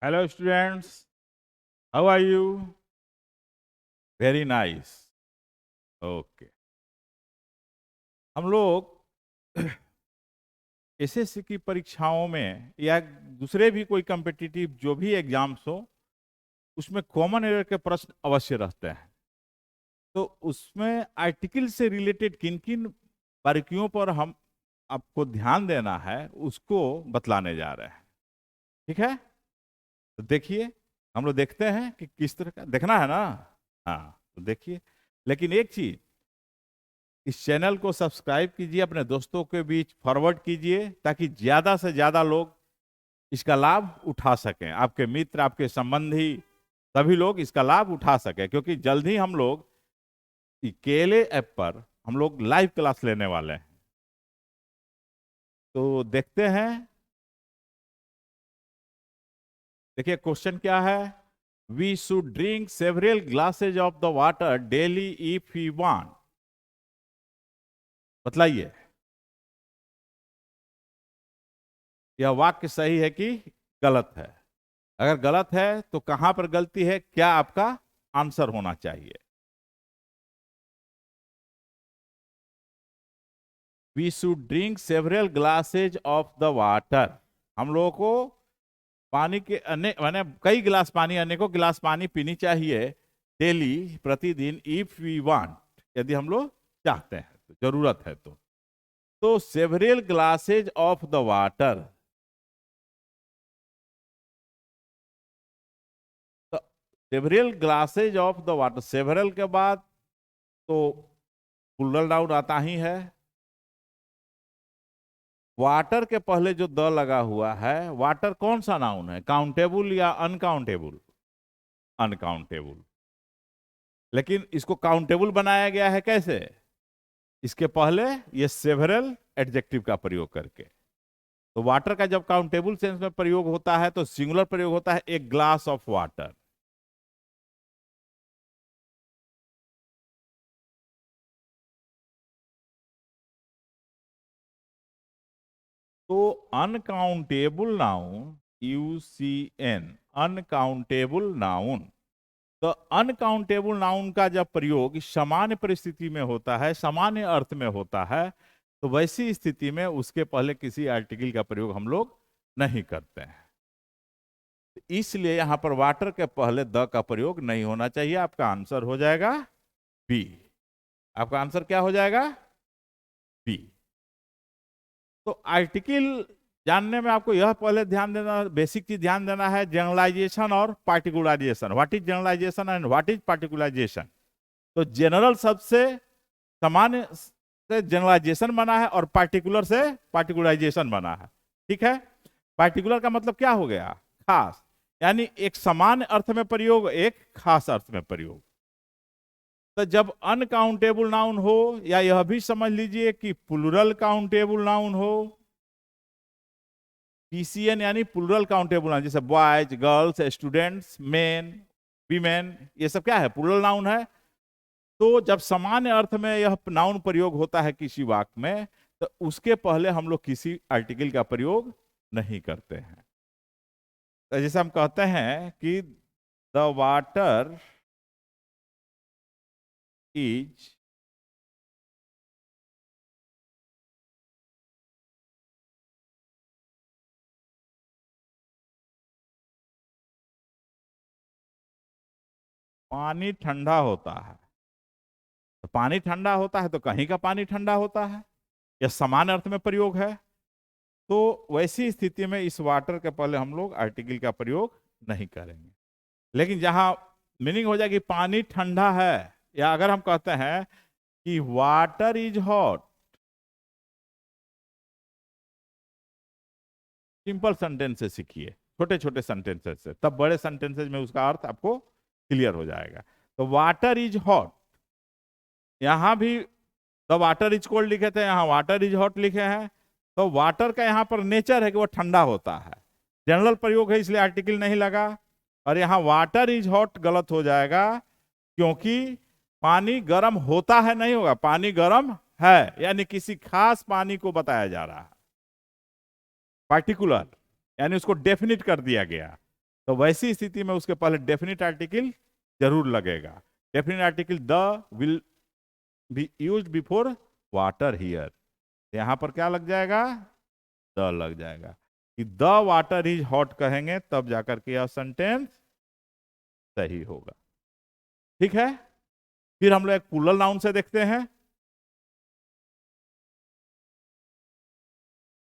Hello students, how are you? Very nice. Okay. हम लोग SSC की परीक्षाओं में या दूसरे भी कोई कॉम्पिटिटिव जो भी एग्जाम्स हो उसमें कॉमन एरर के प्रश्न अवश्य रहते हैं। तो उसमें आर्टिकल से रिलेटेड किन किन बारीकियों पर हम आपको ध्यान देना है उसको बतलाने जा रहे हैं। ठीक है, तो देखिए, हम लोग देखते हैं कि किस तरह का देखना है ना। हाँ, तो देखिए, लेकिन एक चीज, इस चैनल को सब्सक्राइब कीजिए, अपने दोस्तों के बीच फॉरवर्ड कीजिए ताकि ज्यादा से ज्यादा लोग इसका लाभ उठा सकें। आपके मित्र, आपके संबंधी, सभी लोग इसका लाभ उठा सकें, क्योंकि जल्द ही हम लोग केले ऐप पर हम लोग लाइव क्लास लेने वाले हैं। तो देखते हैं, देखिए क्वेश्चन क्या है। We should drink several glasses of the water daily if we want. बतलाइए, यह वाक्य सही है कि गलत है? अगर गलत है तो कहां पर गलती है, क्या आपका आंसर होना चाहिए? We should drink several glasses of the water. हम लोगों को पानी के अनेक माने कई गिलास पानी, अनेकों गिलास पानी पीनी चाहिए डेली, प्रतिदिन, इफ वी वांट, यदि हम लोग चाहते हैं, तो जरूरत है तो several glasses of the water, several glasses of the water, several के बाद तो प्लूरल नाउन आता ही है। वाटर के पहले जो द लगा हुआ है, वाटर कौन सा नाउन है, काउंटेबल या अनकाउंटेबल? अनकाउंटेबल। लेकिन इसको काउंटेबल बनाया गया है कैसे? इसके पहले ये सेवरल एडजेक्टिव का प्रयोग करके। तो वाटर का जब काउंटेबल सेंस में प्रयोग होता है तो सिंगुलर प्रयोग होता है, एक ग्लास ऑफ वाटर। तो uncountable noun, UCN, uncountable noun. तो अनकाउंटेबल नाउन का जब प्रयोग सामान्य परिस्थिति में होता है, सामान्य अर्थ में होता है, तो वैसी स्थिति में उसके पहले किसी आर्टिकल का प्रयोग हम लोग नहीं करते हैं। इसलिए यहां पर वाटर के पहले द का प्रयोग नहीं होना चाहिए। आपका आंसर हो जाएगा बी। आपका आंसर क्या हो जाएगा? बी। तो आर्टिकल जानने में आपको यह पहले ध्यान देना, बेसिक चीज ध्यान देना है, जनरलाइजेशन और particularization. What is generalization and what is particularization? तो जनरल शब्द से सामान्य से जनरलाइजेशन बना है और पार्टिकुलर से पार्टिकुलराइजेशन बना है। ठीक है, पार्टिकुलर का मतलब क्या हो गया? खास, यानी एक सामान्य अर्थ में प्रयोग, एक खास अर्थ में प्रयोग। तो जब अनकाउंटेबल नाउन हो, या यह भी समझ लीजिए कि प्लूरल काउंटेबल नाउन हो, पीसीएन यानी प्लूरल काउंटेबल नाउन, जैसे boys, girls, students, main, women, ये सब क्या है? प्लूरल नाउन है। तो जब सामान्य अर्थ में यह नाउन प्रयोग होता है किसी वाक्य में, तो उसके पहले हम लोग किसी आर्टिकल का प्रयोग नहीं करते हैं। तो जैसे हम कहते हैं कि द वाटर इज पानी ठंडा होता है। तो पानी ठंडा होता है तो कहीं का पानी ठंडा होता है, यह समान अर्थ में प्रयोग है। तो वैसी स्थिति में इस वाटर के पहले हम लोग आर्टिकल का प्रयोग नहीं करेंगे। लेकिन जहां मीनिंग हो जाएगी पानी ठंडा है, या अगर हम कहते हैं कि water is hot, simple sentences सीखिए, छोटे छोटे सेंटेंसेस से, तब बड़े सेंटेंसेस में उसका अर्थ आपको क्लियर हो जाएगा। तो वाटर इज हॉट, यहां भी द वाटर इज कोल्ड लिखे थे, यहाँ वाटर इज हॉट लिखे हैं। तो वाटर का यहाँ पर नेचर है कि वो ठंडा होता है, जनरल प्रयोग है इसलिए आर्टिकल नहीं लगा। और यहाँ वाटर इज हॉट गलत हो जाएगा, क्योंकि पानी गर्म होता है नहीं होगा, पानी गर्म है, यानी किसी खास पानी को बताया जा रहा है, पार्टिकुलर, यानी उसको डेफिनिट कर दिया गया। तो वैसी स्थिति में उसके पहले डेफिनेट आर्टिकल जरूर लगेगा। Definite article the will be used before water here, यहां पर क्या लग जाएगा, द लग जाएगा। कि द वाटर इज हॉट कहेंगे तब जाकर के यह सेंटेंस सही होगा। ठीक है, फिर हम लोग एक प्लूरल नाउन से देखते हैं।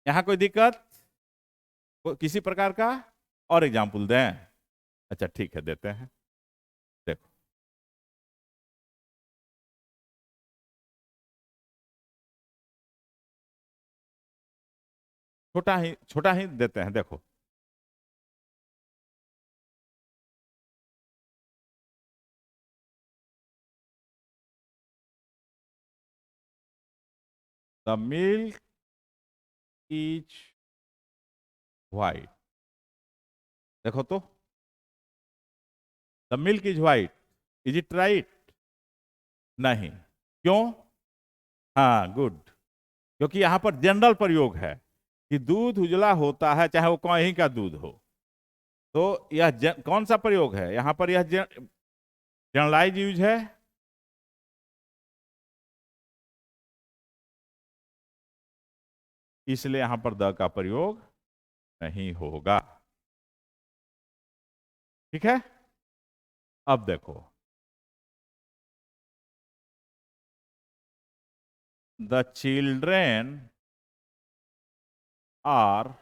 यहां कोई दिक्कत किसी प्रकार का और एग्जाम्पल दें? अच्छा ठीक है, देते हैं। देखो, छोटा ही देते हैं। देखो, द मिल्क इज व्हाइट। देखो तो, the milk is white, is it right? नहीं। क्यों? हाँ, गुड। क्योंकि यहां पर जनरल प्रयोग है कि दूध उजला होता है, चाहे वो कहीं का दूध हो। तो यह कौन सा प्रयोग है यहां पर? यह जनरलाइज यूज है। इसलिए यहां पर द का प्रयोग नहीं होगा। ठीक है, अब देखो, the children are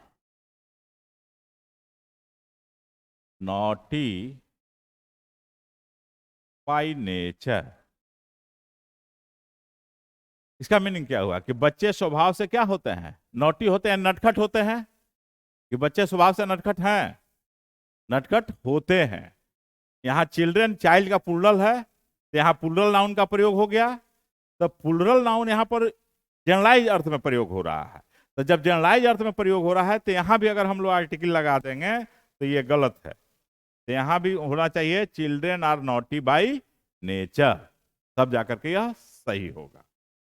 naughty by nature. इसका मीनिंग क्या हुआ कि बच्चे स्वभाव से क्या होते हैं, नॉटी होते हैं, नटखट होते हैं। कि बच्चे स्वभाव से नटखट हैं, नटखट होते हैं। यहाँ चिल्ड्रेन, चाइल्ड का प्लूरल है, तो यहाँ प्लूरल नाउन का प्रयोग हो गया। तो प्लूरल नाउन यहाँ पर जनरलाइज अर्थ में प्रयोग हो रहा है। तो जब जनरलाइज अर्थ में प्रयोग हो रहा है तो यहाँ भी अगर हम लोग आर्टिकल लगा देंगे तो ये गलत है। तो यहाँ भी होना चाहिए children are naughty by nature, तब जाकर के यह सही होगा।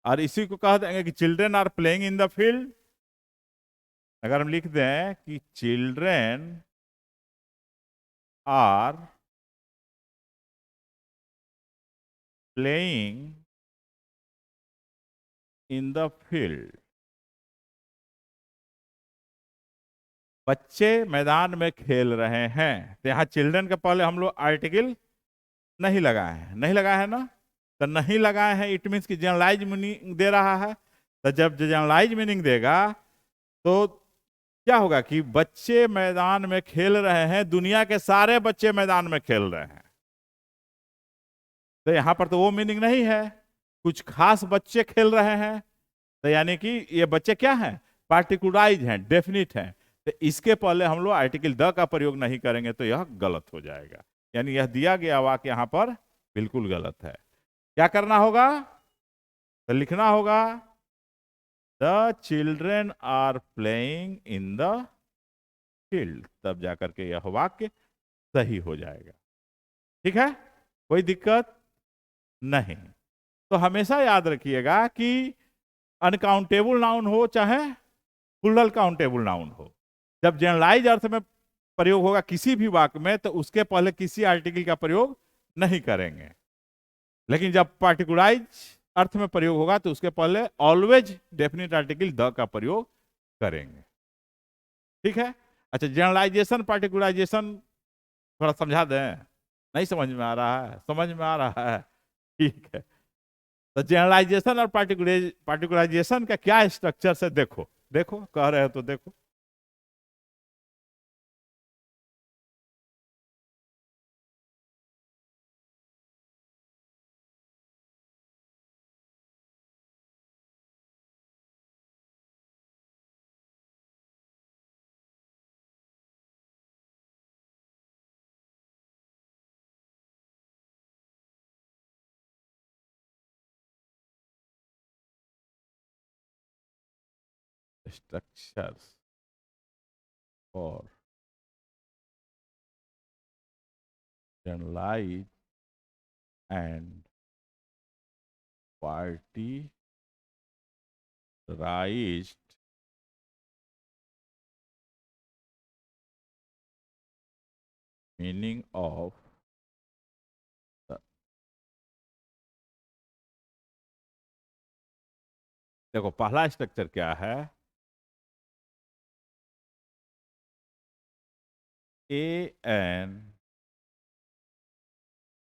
और इसी को कह देंगे कि children are playing in the field. अगर हम लिख दें कि children are playing in the field, बच्चे मैदान में खेल रहे हैं। तो यहाँ चिल्ड्रन के पहले हम लोग आर्टिकल नहीं लगाए हैं, नहीं लगाए हैं ना। तो नहीं लगाए हैं, इट मीन्स कि जनरलाइज मीनिंग दे रहा है। तो जब जनरलाइज मीनिंग देगा तो क्या होगा कि बच्चे मैदान में खेल रहे हैं, दुनिया के सारे बच्चे मैदान में खेल रहे हैं। तो यहां पर तो वो मीनिंग नहीं है, कुछ खास बच्चे खेल रहे हैं। तो यानी कि ये बच्चे क्या हैं, पार्टिकुलराइज हैं, डेफिनिट हैं। तो इसके पहले हम लोग आर्टिकल द का प्रयोग नहीं करेंगे तो यह गलत हो जाएगा। यानी यह दिया गया वाक्य यहां पर बिल्कुल गलत है। क्या करना होगा, तो लिखना होगा the children are playing in the field, तब जाकर के यह वाक्य सही हो जाएगा। ठीक है, कोई दिक्कत नहीं। तो हमेशा याद रखिएगा कि अनकाउंटेबल नाउन हो चाहे प्लूरल काउंटेबल नाउन हो, जब जनरलाइज अर्थ में प्रयोग होगा किसी भी वाक्य में तो उसके पहले किसी आर्टिकल का प्रयोग नहीं करेंगे। लेकिन जब पार्टिकुलराइज अर्थ में प्रयोग होगा तो उसके पहले ऑलवेज डेफिनेट आर्टिकल द का प्रयोग करेंगे। ठीक है, अच्छा, जनरलाइजेशन पार्टिकुलराइजेशन थोड़ा समझा दें, नहीं समझ में आ रहा है? समझ में आ रहा है, ठीक है। तो जनरलाइजेशन और पार्टिकुलराइजेशन का क्या स्ट्रक्चर से देखो, देखो कह रहे हो तो देखो। स्ट्रक्चर्स और generalized and particularized meaning of देखो पहला स्ट्रक्चर क्या है, A N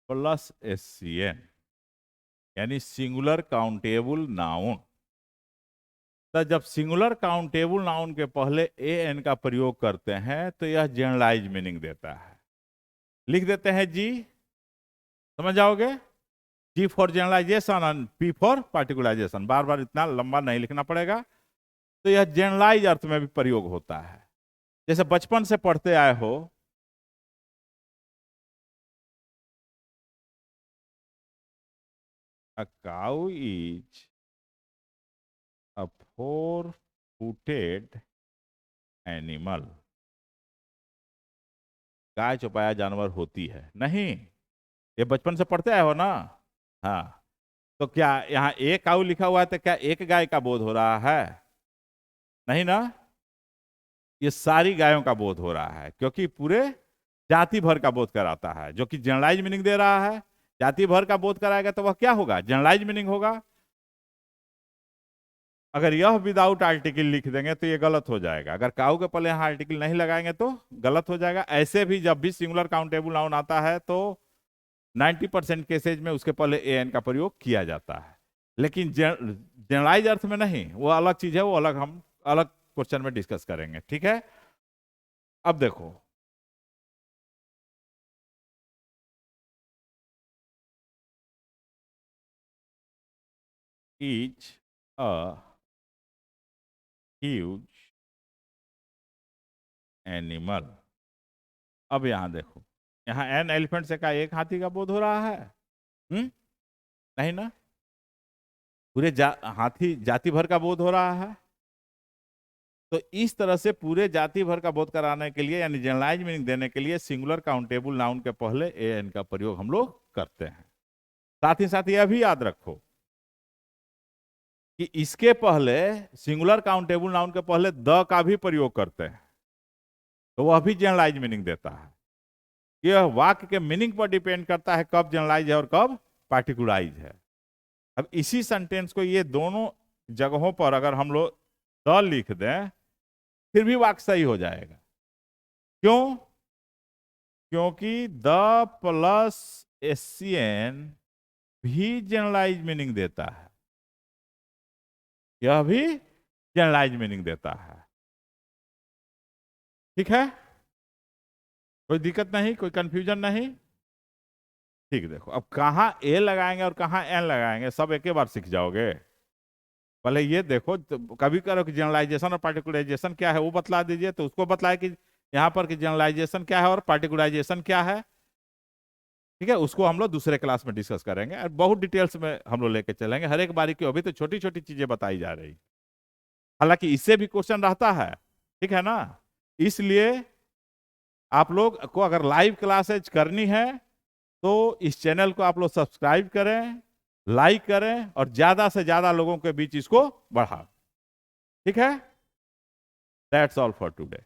plus S C N, यानी सिंगुलर काउंटेबल नाउन। तो जब सिंगुलर काउंटेबल नाउन के पहले ए एन का प्रयोग करते हैं तो यह जनरलाइज मीनिंग देता है। लिख देते हैं जी, समझ जाओगे, G for generalization and P for particularization, बार बार इतना लंबा नहीं लिखना पड़ेगा। तो यह जनरलाइज अर्थ में भी प्रयोग होता है। जैसे बचपन से पढ़ते आए हो, a cow is a four footed animal, गाय चौपाया जानवर होती है नहीं, ये बचपन से पढ़ते आए हो ना। हाँ, तो क्या यहाँ एक काऊ लिखा हुआ है तो क्या एक गाय का बोध हो रहा है? नहीं ना, ये सारी गायों का बोध हो रहा है, क्योंकि पूरे जाति भर का बोध कराता है, जो कि जनरलाइज मीनिंग दे रहा है। जाति भर का बोध कराएगा तो वह क्या होगा? जनरलाइज मीनिंग होगा। अगर यह विदाउट आर्टिकल लिख देंगे तो ये गलत हो जाएगा। अगर काऊ के पहले यहाँ आर्टिकल नहीं लगाएंगे तो गलत हो जाएगा। ऐसे भी जब भी सिंगुलर काउंटेबल नाउन आता है तो 90% केसेज में उसके पहले ए एन का प्रयोग किया जाता है, लेकिन जनरलाइज अर्थ में नहीं, वो अलग चीज है, वो अलग हम अलग क्वेश्चन में डिस्कस करेंगे। ठीक है, अब देखो ईच अ ह्यूज एनिमल। अब यहां देखो, यहां एन एलिफेंट से का एक हाथी का बोध हो रहा है? नहीं ना, पूरे हाथी जाति भर का बोध हो रहा है। तो इस तरह से पूरे जाति भर का बोध कराने के लिए, यानी जनरलाइज मीनिंग देने के लिए, सिंगुलर काउंटेबल नाउन के पहले ए एन का प्रयोग हम लोग करते हैं। साथ ही साथ यह भी याद रखो कि इसके पहले, सिंगुलर काउंटेबल नाउन के पहले द का भी प्रयोग करते हैं, तो वह भी जनरलाइज मीनिंग देता है। यह वाक्य के मीनिंग पर डिपेंड करता है कब जनरलाइज है और कब पार्टिकुलराइज है। अब इसी सेंटेंस को ये दोनों जगहों पर अगर हम लोग द लिख दें फिर भी वाक्य सही हो जाएगा। क्यों? क्योंकि the plus S C N भी जनरलाइज मीनिंग देता है, यह भी जनरलाइज मीनिंग देता है। ठीक है, कोई दिक्कत नहीं, कोई कंफ्यूजन नहीं? ठीक, देखो अब कहाँ ए लगाएंगे और कहाँ एन लगाएंगे सब एक ही बार सीख जाओगे। पहले ये देखो, तो कभी करो कि जनरलाइजेशन और पार्टिकुलराइजेशन क्या है वो बतला दीजिए, तो उसको बतलाए कि यहाँ पर कि जनरलाइजेशन क्या है और पार्टिकुलराइजेशन क्या है। ठीक है, उसको हम लोग दूसरे क्लास में डिस्कस करेंगे और बहुत डिटेल्स में हम लोग लेके चलेंगे हर एक बारीकी। अभी तो छोटी छोटी चीजें बताई जा रही, हालांकि इससे भी क्वेश्चन रहता है। ठीक है ना, इसलिए आप लोग को अगर लाइव क्लासेज करनी है तो इस चैनल को आप लोग सब्सक्राइब करें, लाइक करें और ज्यादा से ज्यादा लोगों के बीच इसको बढ़ाएं। ठीक है, दैट्स ऑल फॉर टुडे।